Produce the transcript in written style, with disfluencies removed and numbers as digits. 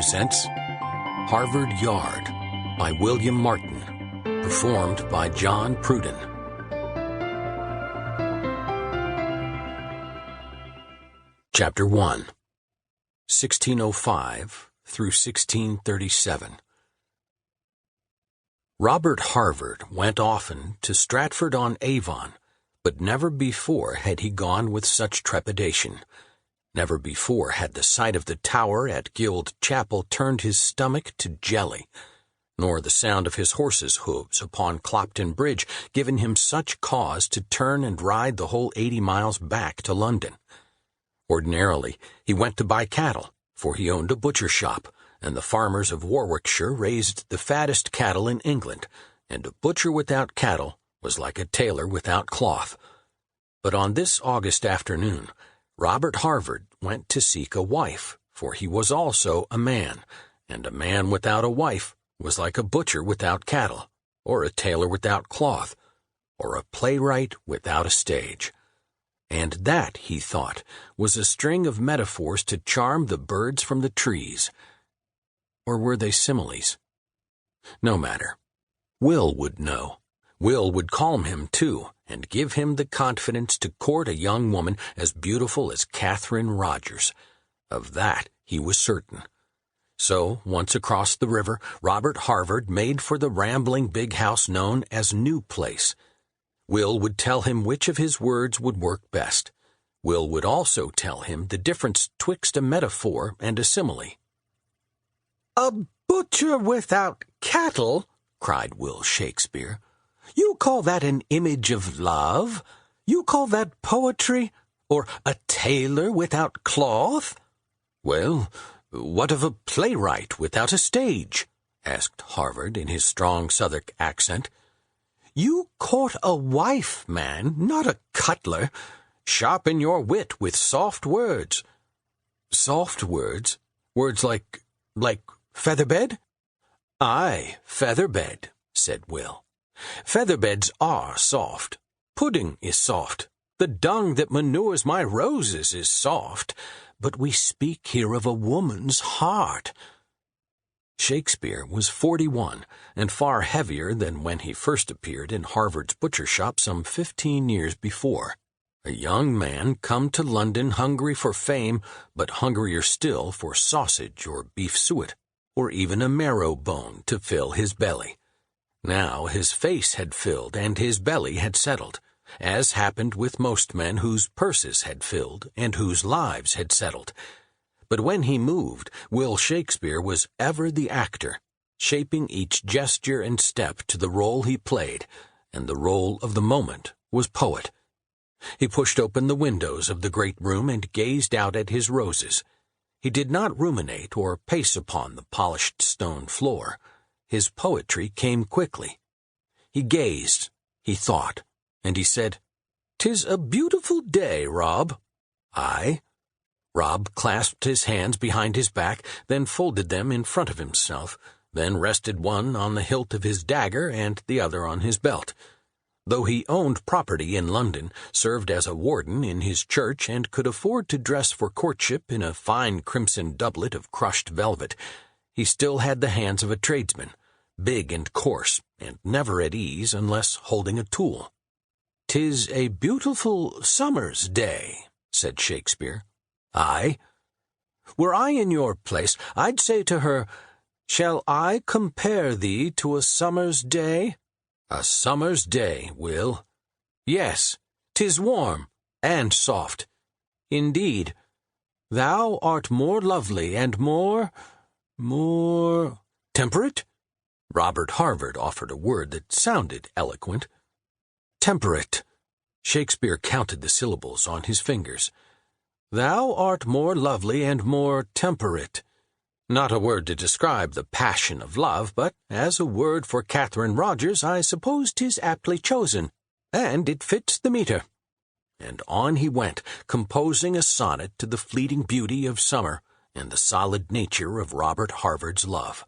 presents Harvard Yard by William Martin, performed by John Pruden. Chapter 1, 1605 through 1637. Robert Harvard went often to Stratford-on-Avon, but never before had he gone with such trepidation. Never before had the sight of the tower at Guild Chapel turned his stomach to jelly, nor the sound of his horse's hoofs upon Clopton Bridge given him such cause to turn and ride the whole 80 miles back to London. Ordinarily, he went to buy cattle, for he owned a butcher shop, and the farmers of Warwickshire raised the fattest cattle in England, and a butcher without cattle was like a tailor without cloth. But on this August afternoon, Robert Harvard went to seek a wife, for he was also a man, and a man without a wife was like a butcher without cattle, or a tailor without cloth, or a playwright without a stage. And that, he thought, was a string of metaphors to charm the birds from the trees. Or were they similes? No matter. Will would know. Will would calm him, too, and give him the confidence to court a young woman as beautiful as Catherine Rogers. Of that he was certain. So, once across the river, Robert Harvard made for the rambling big house known as New Place. Will would tell him which of his words would work best. Will would also tell him the difference twixt a metaphor and a simile. "A butcher without cattle," cried Will Shakespeare. "You call that an image of love? You call that poetry? Or a tailor without cloth?" "Well, what of a playwright without a stage?" asked Harvard in his strong Southern accent. "You court a wife, man, not a cutler. Sharpen your wit with soft words." "Soft words? Words like featherbed?" "Aye, featherbed," said Will. "Featherbeds are soft. Pudding is soft. The dung that manures my roses is soft. But we speak here of a woman's heart." Shakespeare was 41, and far heavier than when he first appeared in Harvard's butcher shop some 15 years before. A young man come to London hungry for fame, but hungrier still for sausage or beef suet, or even a marrow bone to fill his belly. Now his face had filled and his belly had settled, as happened with most men whose purses had filled and whose lives had settled. But when he moved, Will Shakespeare was ever the actor, shaping each gesture and step to the role he played, and the role of the moment was poet. He pushed open the windows of the great room and gazed out at his roses. He did not ruminate or pace upon the polished stone floor. His poetry came quickly. He gazed, he thought, and he said, "'Tis a beautiful day, Rob." "Aye." Rob clasped his hands behind his back, then folded them in front of himself, then rested one on the hilt of his dagger and the other on his belt. Though he owned property in London, served as a warden in his church, and could afford to dress for courtship in a fine crimson doublet of crushed velvet, he still had the hands of a tradesman, big and coarse, and never at ease unless holding a tool. "'Tis a beautiful summer's day," said Shakespeare. "Aye." "Were I in your place, I'd say to her, 'Shall I compare thee to a summer's day?'" "A summer's day, Will." "Yes, 'tis warm and soft. Indeed, thou art more lovely and more temperate?" Robert Harvard offered a word that sounded eloquent. "Temperate." Shakespeare counted the syllables on his fingers. "Thou art more lovely and more temperate." Not a word to describe the passion of love, but as a word for Catherine Rogers, I suppose 'tis aptly chosen, and it fits the meter. And on he went, composing a sonnet to the fleeting beauty of summer and the solid nature of Robert Harvard's love.